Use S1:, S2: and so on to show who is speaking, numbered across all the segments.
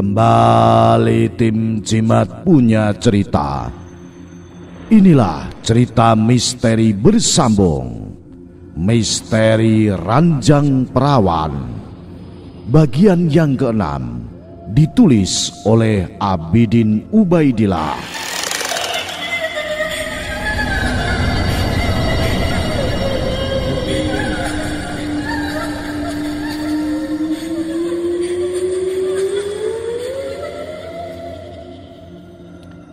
S1: Kembali tim Jimat punya cerita. Inilah cerita misteri bersambung, Misteri Ranjang Perawan, bagian yang ke-6, ditulis oleh Abidin Ubaidillah.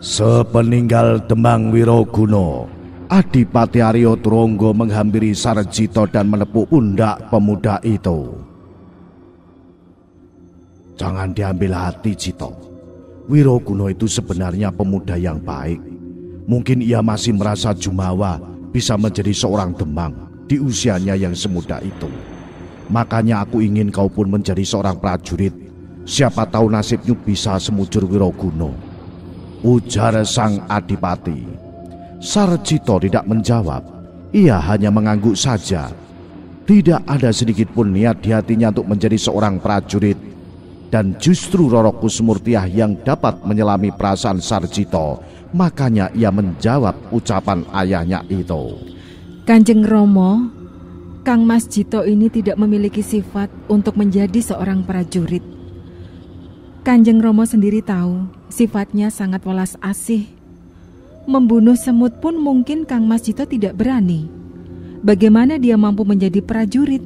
S1: Sepeninggal Demang Wiroguna, Adipati Arya Turangga menghampiri Sarjito dan menepuk pundak pemuda itu. Jangan diambil hati, Jito. Wiroguna itu sebenarnya pemuda yang baik. Mungkin ia masih merasa jumawa bisa menjadi seorang Demang di usianya yang semuda itu. Makanya aku ingin kau pun menjadi seorang prajurit. Siapa tahu nasibmu bisa semujur Wiroguna, ujar sang adipati. Sarjito tidak menjawab. Ia hanya mengangguk saja. Tidak ada sedikit pun niat di hatinya untuk menjadi seorang prajurit. Dan justru Roro Kusmurtiah yang dapat menyelami perasaan Sarjito. Makanya ia menjawab ucapan ayahnya itu.
S2: Kanjeng Romo, Kang Mas Jito ini tidak memiliki sifat untuk menjadi seorang prajurit. Kanjeng Romo sendiri tahu sifatnya sangat welas asih. Membunuh semut pun mungkin Kang Mas Jito tidak berani. Bagaimana dia mampu menjadi prajurit?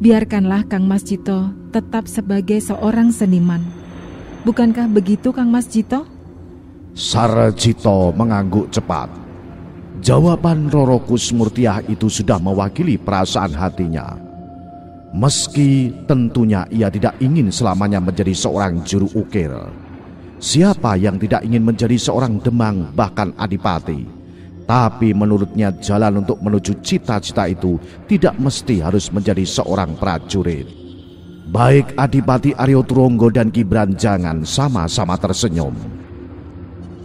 S2: Biarkanlah Kang Mas Jito tetap sebagai seorang seniman. Bukankah begitu Kang Mas Jito?
S1: Sarjito mengangguk cepat. Jawaban Roro Kusmurtiah itu sudah mewakili perasaan hatinya. Meski tentunya ia tidak ingin selamanya menjadi seorang juru ukir. Siapa yang tidak ingin menjadi seorang Demang bahkan adipati? Tapi menurutnya jalan untuk menuju cita-cita itu tidak mesti harus menjadi seorang prajurit. Baik Adipati Arya Turangga dan Ki Branjangan sama-sama tersenyum.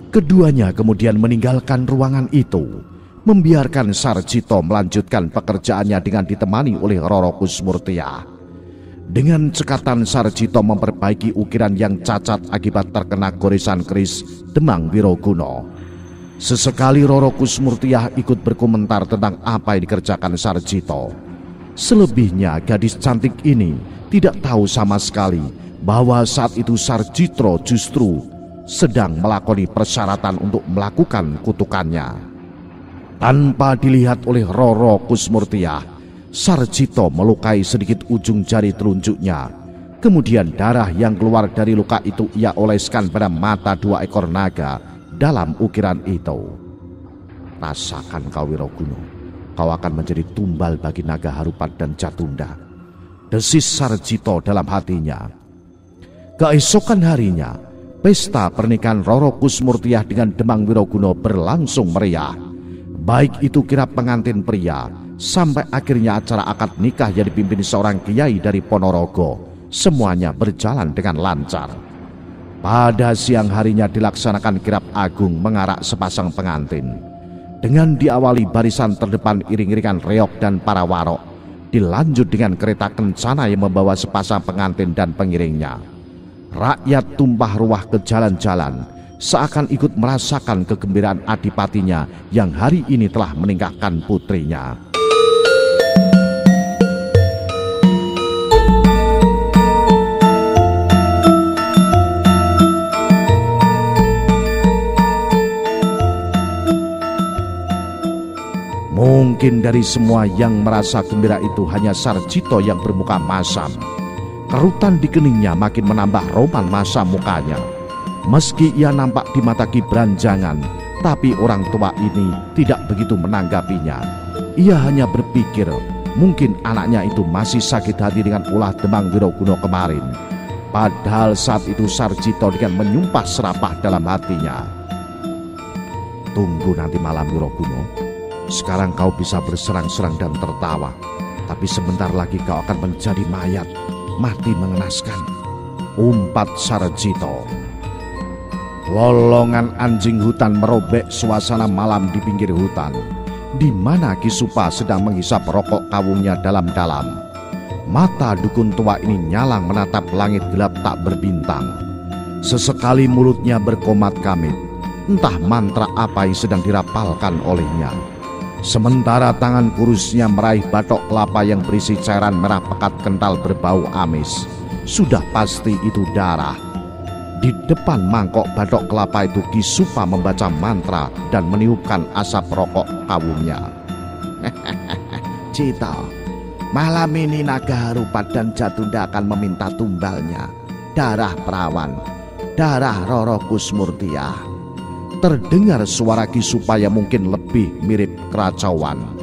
S1: Keduanya kemudian meninggalkan ruangan itu, membiarkan Sarjito melanjutkan pekerjaannya dengan ditemani oleh Roro Kusmurtiah. Dengan cekatan Sarjito memperbaiki ukiran yang cacat akibat terkena goresan keris Demang Wiroguna. Sesekali Roro Kusmurtiah ikut berkomentar tentang apa yang dikerjakan Sarjito. Selebihnya gadis cantik ini tidak tahu sama sekali bahwa saat itu Sarjito justru sedang melakoni persyaratan untuk melakukan kutukannya. Tanpa dilihat oleh Roro Kusmurtiah, Sarjito melukai sedikit ujung jari telunjuknya. Kemudian darah yang keluar dari luka itu ia oleskan pada mata dua ekor naga dalam ukiran itu. Rasakan kau Wiroguna, kau akan menjadi tumbal bagi naga Harupat dan Jatunda, desis Sarjito dalam hatinya. Keesokan harinya, pesta pernikahan Roro Kusmurtiah dengan Demang Wiroguna berlangsung meriah. Baik itu kirap pengantin pria, sampai akhirnya acara akad nikah yang dipimpin seorang kiai dari Ponorogo, semuanya berjalan dengan lancar. Pada siang harinya dilaksanakan kirap agung mengarak sepasang pengantin. Dengan diawali barisan terdepan iring-iringan reok dan para warok, dilanjut dengan kereta kencana yang membawa sepasang pengantin dan pengiringnya. Rakyat tumpah ruah ke jalan-jalan, seakan ikut merasakan kegembiraan adipatinya yang hari ini telah menikahkan putrinya. Mungkin dari semua yang merasa gembira itu hanya Sarjito yang bermuka masam. Kerutan di keningnya makin menambah roman masam mukanya. Meski ia nampak di mata Ki Branjangan, tapi orang tua ini tidak begitu menanggapinya. Ia hanya berpikir mungkin anaknya itu masih sakit hati dengan ulah Demang Wiroguna kemarin. Padahal saat itu Sarjito dengan menyumpah serapah dalam hatinya. Tunggu nanti malam Wiroguna. Sekarang kau bisa berserang-serang dan tertawa, tapi sebentar lagi kau akan menjadi mayat, mati mengenaskan, umpat Sarjito. Lolongan anjing hutan merobek suasana malam di pinggir hutan, di mana Ki Supa sedang menghisap rokok kawungnya dalam-dalam. Mata dukun tua ini nyalang menatap langit gelap tak berbintang. Sesekali mulutnya berkomat-kamit, entah mantra apa yang sedang dirapalkan olehnya. Sementara tangan kurusnya meraih batok kelapa yang berisi cairan merah pekat kental berbau amis. Sudah pasti itu darah. Di depan mangkok batok kelapa itu Ki Supa membaca mantra dan meniupkan asap rokok kawungnya. Cito, malam ini naga Harupat dan Jatunda akan meminta tumbalnya. Darah perawan, darah Roro Kusmurtiah. Terdengar suara Ki Supa yang mungkin lebih mirip keracauan.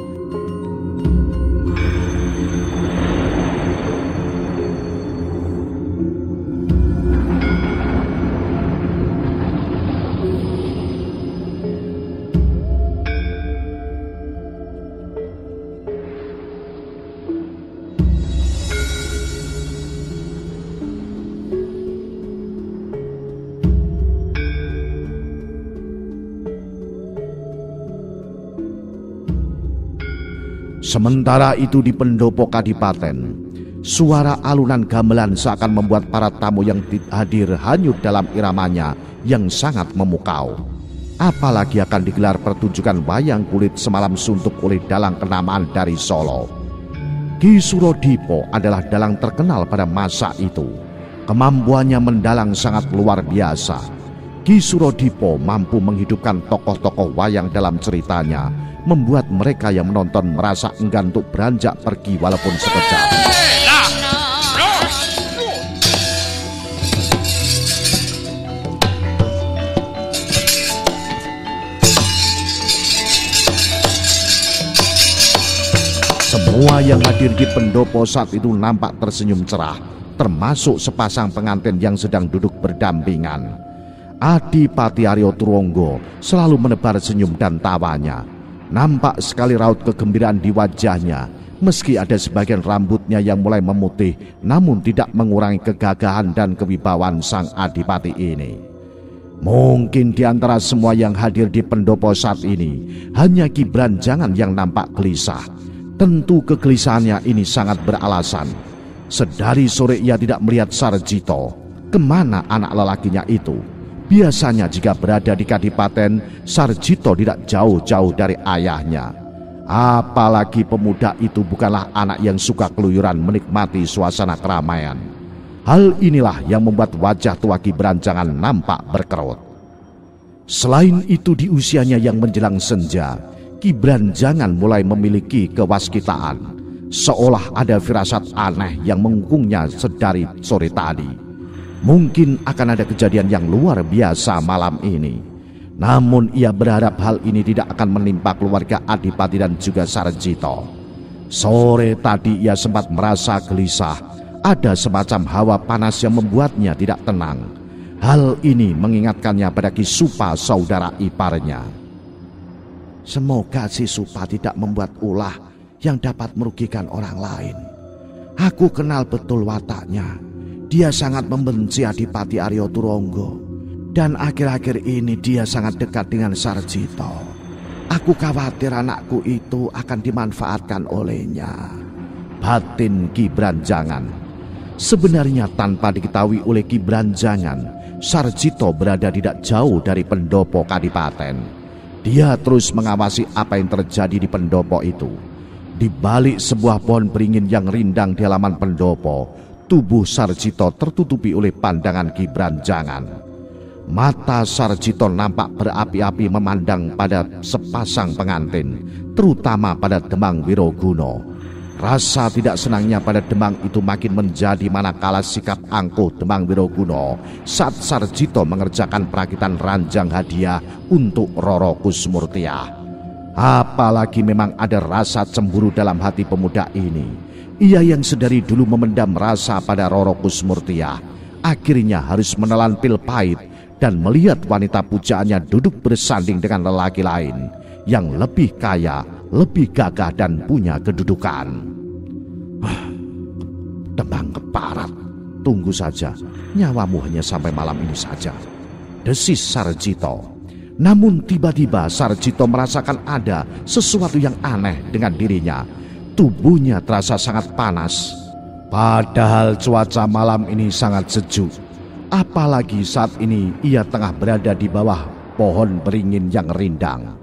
S1: Sementara itu di pendopo Kadipaten, suara alunan gamelan seakan membuat para tamu yang hadir hanyut dalam iramanya yang sangat memukau. Apalagi akan digelar pertunjukan wayang kulit semalam suntuk oleh dalang kenamaan dari Solo. Ki Surodipo adalah dalang terkenal pada masa itu. Kemampuannya mendalang sangat luar biasa. Ki Surodipo mampu menghidupkan tokoh-tokoh wayang dalam ceritanya, membuat mereka yang menonton merasa enggan untuk beranjak pergi walaupun sekejap. Semua yang hadir di pendopo saat itu nampak tersenyum cerah, termasuk sepasang pengantin yang sedang duduk berdampingan. Adipati Aryo Turonggo selalu menebar senyum dan tawanya. Nampak sekali raut kegembiraan di wajahnya, meski ada sebagian rambutnya yang mulai memutih, namun tidak mengurangi kegagahan dan kewibawaan sang adipati ini. Mungkin di antara semua yang hadir di pendopo saat ini, hanya Ki Branjangan yang nampak gelisah. Tentu kegelisahannya ini sangat beralasan. Sedari sore ia tidak melihat Sarjito. Kemana anak lelakinya itu? Biasanya jika berada di Kadipaten, Sarjito tidak jauh-jauh dari ayahnya. Apalagi pemuda itu bukanlah anak yang suka keluyuran menikmati suasana keramaian. Hal inilah yang membuat wajah tua Ki Branjangan nampak berkerut. Selain itu di usianya yang menjelang senja, Ki Branjangan mulai memiliki kewaskitaan. Seolah ada firasat aneh yang mengungkungnya sedari sore tadi. Mungkin akan ada kejadian yang luar biasa malam ini. Namun ia berharap hal ini tidak akan menimpa keluarga Adipati dan juga Sarjito. Sore tadi ia sempat merasa gelisah. Ada semacam hawa panas yang membuatnya tidak tenang. Hal ini mengingatkannya pada Ki Supa, saudara iparnya. Semoga si Supa tidak membuat ulah yang dapat merugikan orang lain. Aku kenal betul wataknya. Dia sangat membenci Adipati Aryo Turonggo. Dan akhir-akhir ini dia sangat dekat dengan Sarjito. Aku khawatir anakku itu akan dimanfaatkan olehnya. Batin Ki Branjangan. Sebenarnya tanpa diketahui oleh Ki Branjangan, Sarjito berada tidak jauh dari pendopo Kadipaten. Dia terus mengawasi apa yang terjadi di pendopo itu. Di balik sebuah pohon beringin yang rindang di halaman pendopo, tubuh Sarjito tertutupi oleh pandangan Ki Branjangan. Mata Sarjito nampak berapi-api memandang pada sepasang pengantin, terutama pada Demang Wiroguno. Rasa tidak senangnya pada Demang itu makin menjadi manakala sikap angkuh Demang Wiroguno saat Sarjito mengerjakan perakitan ranjang hadiah untuk Roro Kusmurtiah. Apalagi memang ada rasa cemburu dalam hati pemuda ini. Ia yang sedari dulu memendam rasa pada Roro Kusmurtiah, akhirnya harus menelan pil pahit dan melihat wanita pujaannya duduk bersanding dengan lelaki lain yang lebih kaya, lebih gagah dan punya kedudukan. Demang keparat, tunggu saja, nyawamu hanya sampai malam ini saja, desis Sarjito. Namun tiba-tiba Sarjito merasakan ada sesuatu yang aneh dengan dirinya. Tubuhnya terasa sangat panas. Padahal cuaca malam ini sangat sejuk. Apalagi saat ini ia tengah berada di bawah pohon beringin yang rindang.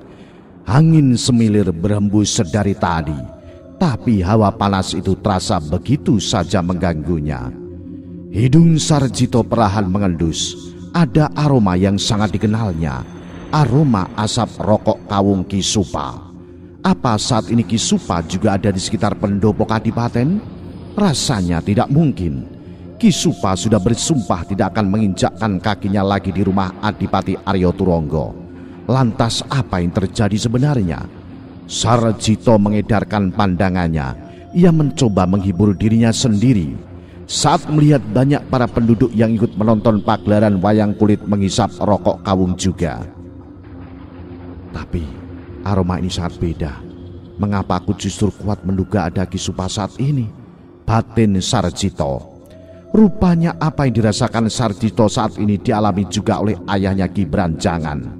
S1: Angin semilir berhembus sedari tadi, tapi hawa panas itu terasa begitu saja mengganggunya. Hidung Sarjito perlahan mengendus. Ada aroma yang sangat dikenalnya, aroma asap rokok kawung Ki Supa. Apa saat ini Ki Supa juga ada di sekitar pendopo kadipaten? Rasanya tidak mungkin. Ki Supa sudah bersumpah tidak akan menginjakkan kakinya lagi di rumah Adipati Aryo Turonggo. Lantas apa yang terjadi sebenarnya? Sarjito mengedarkan pandangannya. Ia mencoba menghibur dirinya sendiri saat melihat banyak para penduduk yang ikut menonton pagelaran wayang kulit menghisap rokok kawung juga. Tapi aroma ini sangat beda. Mengapa aku justru kuat menduga ada Ki Supa saat ini? Batin Sarjito. Rupanya apa yang dirasakan Sarjito saat ini dialami juga oleh ayahnya Ki Branjangan.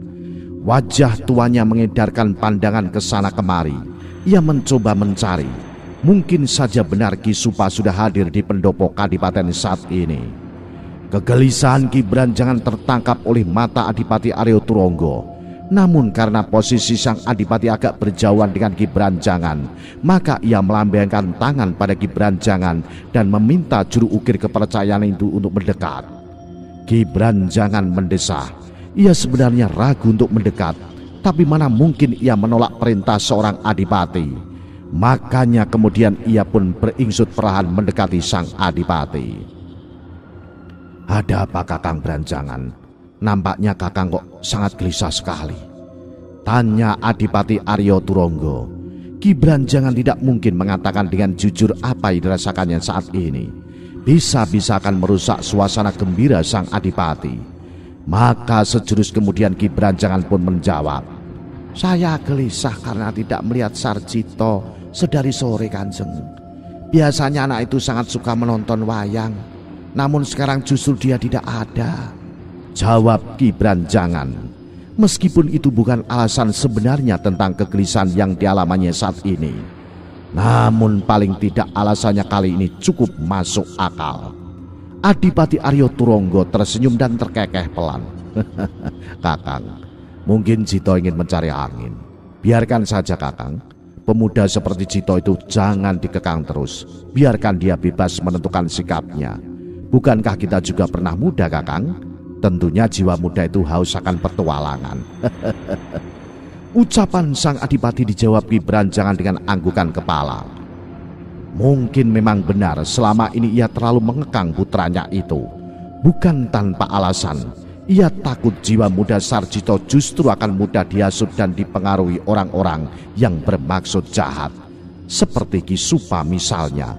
S1: Wajah tuanya mengedarkan pandangan ke sana kemari. Ia mencoba mencari. Mungkin saja benar Ki Supa sudah hadir di pendopo kadipaten saat ini. Kegelisahan Ki Branjangan tertangkap oleh mata Adipati Aryo Turonggo. Namun karena posisi sang Adipati agak berjauhan dengan Ki Branjangan, maka ia melambaikan tangan pada Ki Branjangan dan meminta juru ukir kepercayaan itu untuk mendekat. Ki Branjangan mendesah. Ia sebenarnya ragu untuk mendekat, tapi mana mungkin ia menolak perintah seorang adipati. Makanya kemudian ia pun beringsut perlahan mendekati sang adipati. Ada apa Kakang Branjangan? Nampaknya Kakang kok sangat gelisah sekali, tanya Adipati Aryo Turonggo. Ki Branjangan tidak mungkin mengatakan dengan jujur apa yang dirasakannya saat ini. Bisa-bisa akan merusak suasana gembira sang adipati. Maka sejurus kemudian Ki Branjangan pun menjawab, saya gelisah karena tidak melihat Sarjito sedari sore Kanjeng. Biasanya anak itu sangat suka menonton wayang, namun sekarang justru dia tidak ada, jawab Ki Branjangan. Meskipun itu bukan alasan sebenarnya tentang kegelisahan yang dialaminya saat ini, namun paling tidak alasannya kali ini cukup masuk akal. Adipati Aryo Turonggo tersenyum dan terkekeh pelan. Kakang, mungkin Jito ingin mencari angin. Biarkan saja Kakang. Pemuda seperti Jito itu jangan dikekang terus. Biarkan dia bebas menentukan sikapnya. Bukankah kita juga pernah muda Kakang? Tentunya jiwa muda itu haus akan petualangan. Ucapan sang adipati dijawab Ki Branjangan dengan anggukan kepala. Mungkin memang benar selama ini ia terlalu mengekang putranya itu. Bukan tanpa alasan. Ia takut jiwa muda Sarjito justru akan mudah dihasut dan dipengaruhi orang-orang yang bermaksud jahat, seperti Ki Supa misalnya.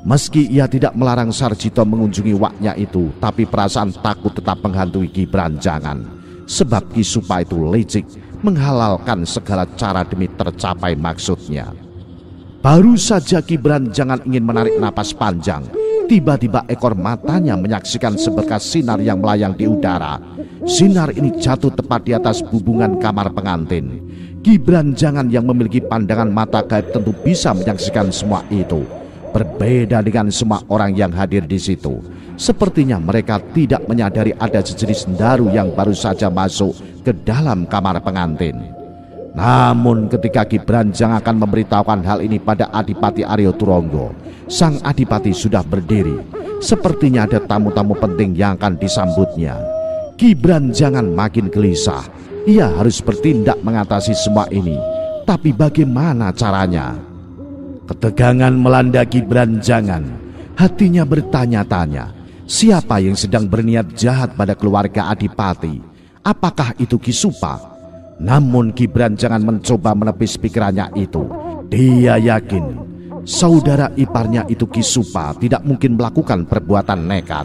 S1: Meski ia tidak melarang Sarjito mengunjungi waknya itu, tapi perasaan takut tetap menghantui Ki Branjangan. Sebab Ki Supa itu licik, menghalalkan segala cara demi tercapai maksudnya. Baru saja Ki Branjangan ingin menarik napas panjang, tiba-tiba ekor matanya menyaksikan seberkas sinar yang melayang di udara. Sinar ini jatuh tepat di atas bubungan kamar pengantin. Ki Branjangan yang memiliki pandangan mata gaib tentu bisa menyaksikan semua itu. Berbeda dengan semua orang yang hadir di situ. Sepertinya mereka tidak menyadari ada sejenis daru yang baru saja masuk ke dalam kamar pengantin. Namun ketika Ki Branjangan akan memberitahukan hal ini pada Adipati Aryo Turonggo, sang adipati sudah berdiri. Sepertinya ada tamu-tamu penting yang akan disambutnya. Ki Branjangan makin gelisah. Ia harus bertindak mengatasi semua ini. Tapi bagaimana caranya? Ketegangan melanda Ki Branjangan. Hatinya bertanya-tanya, siapa yang sedang berniat jahat pada keluarga adipati? Apakah itu Ki Supa? Namun Ki Branjangan mencoba menepis pikirannya itu. Dia yakin saudara iparnya itu Ki Supa tidak mungkin melakukan perbuatan nekat.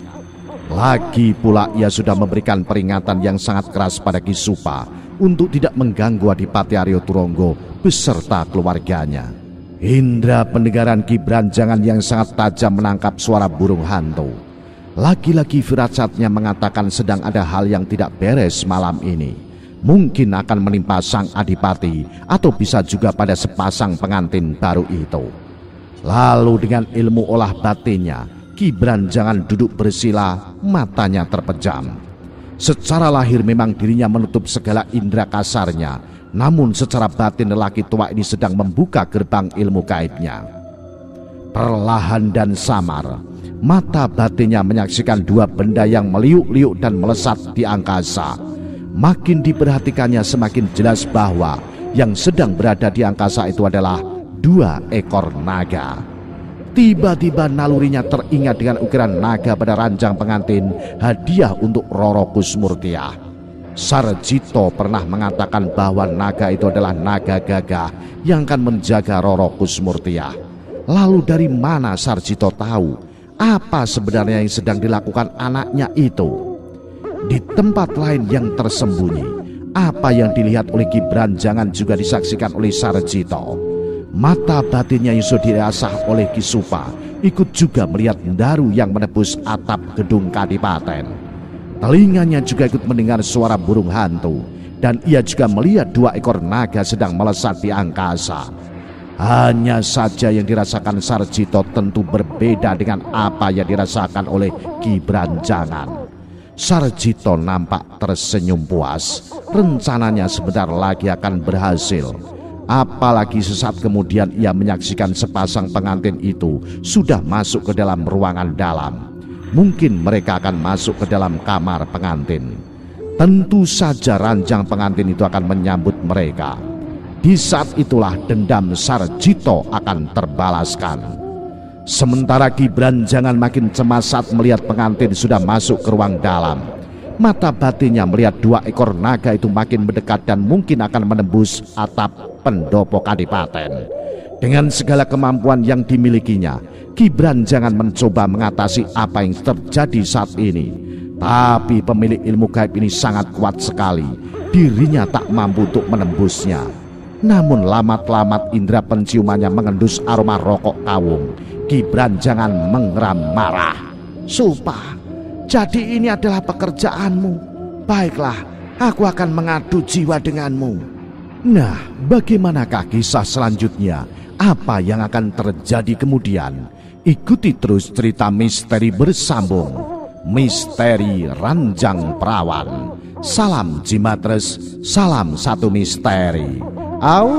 S1: Lagi pula ia sudah memberikan peringatan yang sangat keras pada Ki Supa untuk tidak mengganggu Adipati Aryo Turonggo beserta keluarganya. Indra pendengaran Ki Branjangan yang sangat tajam menangkap suara burung hantu. Lagi-lagi firasatnya mengatakan sedang ada hal yang tidak beres malam ini. Mungkin akan menimpa sang adipati atau bisa juga pada sepasang pengantin baru itu. Lalu dengan ilmu olah batinnya, Ki Branjangan duduk bersila, matanya terpejam. Secara lahir memang dirinya menutup segala indera kasarnya, namun secara batin lelaki tua ini sedang membuka gerbang ilmu gaibnya. Perlahan dan samar, mata batinnya menyaksikan dua benda yang meliuk-liuk dan melesat di angkasa. Makin diperhatikannya semakin jelas bahwa yang sedang berada di angkasa itu adalah dua ekor naga. Tiba-tiba nalurinya teringat dengan ukiran naga pada ranjang pengantin hadiah untuk Roro Kusmurtiah. Sarjito pernah mengatakan bahwa naga itu adalah naga gagah yang akan menjaga Roro Kusmurtiah. Lalu dari mana Sarjito tahu apa sebenarnya yang sedang dilakukan anaknya itu? Di tempat lain yang tersembunyi, apa yang dilihat oleh Ki Branjangan juga disaksikan oleh Sarjito. Mata batinnya yang sudah dirasah oleh Ki Supa ikut juga melihat Ndaru yang menebus atap gedung kadipaten. Telinganya juga ikut mendengar suara burung hantu, dan ia juga melihat dua ekor naga sedang melesat di angkasa. Hanya saja yang dirasakan Sarjito tentu berbeda dengan apa yang dirasakan oleh Ki Branjangan. Sarjito nampak tersenyum puas, rencananya sebentar lagi akan berhasil. Apalagi sesaat kemudian ia menyaksikan sepasang pengantin itu sudah masuk ke dalam ruangan dalam. Mungkin mereka akan masuk ke dalam kamar pengantin. Tentu saja ranjang pengantin itu akan menyambut mereka. Di saat itulah dendam Sarjito akan terbalaskan. Sementara Ki Branjangan makin cemas saat melihat pengantin sudah masuk ke ruang dalam. Mata batinnya melihat dua ekor naga itu makin mendekat dan mungkin akan menembus atap pendopo kadipaten. Dengan segala kemampuan yang dimilikinya, Ki Branjangan mencoba mengatasi apa yang terjadi saat ini. Tapi pemilik ilmu gaib ini sangat kuat sekali. Dirinya tak mampu untuk menembusnya. Namun lamat-lamat indera penciumannya mengendus aroma rokok kawung. Ki Branjangan mengeram marah. "Supa, jadi ini adalah pekerjaanmu. Baiklah, aku akan mengadu jiwa denganmu." Nah, bagaimanakah kisah selanjutnya? Apa yang akan terjadi kemudian? Ikuti terus cerita misteri bersambung. Misteri Ranjang Perawan. Salam Jimatres, salam satu misteri. Au.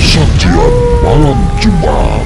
S3: Sajian malam Jumat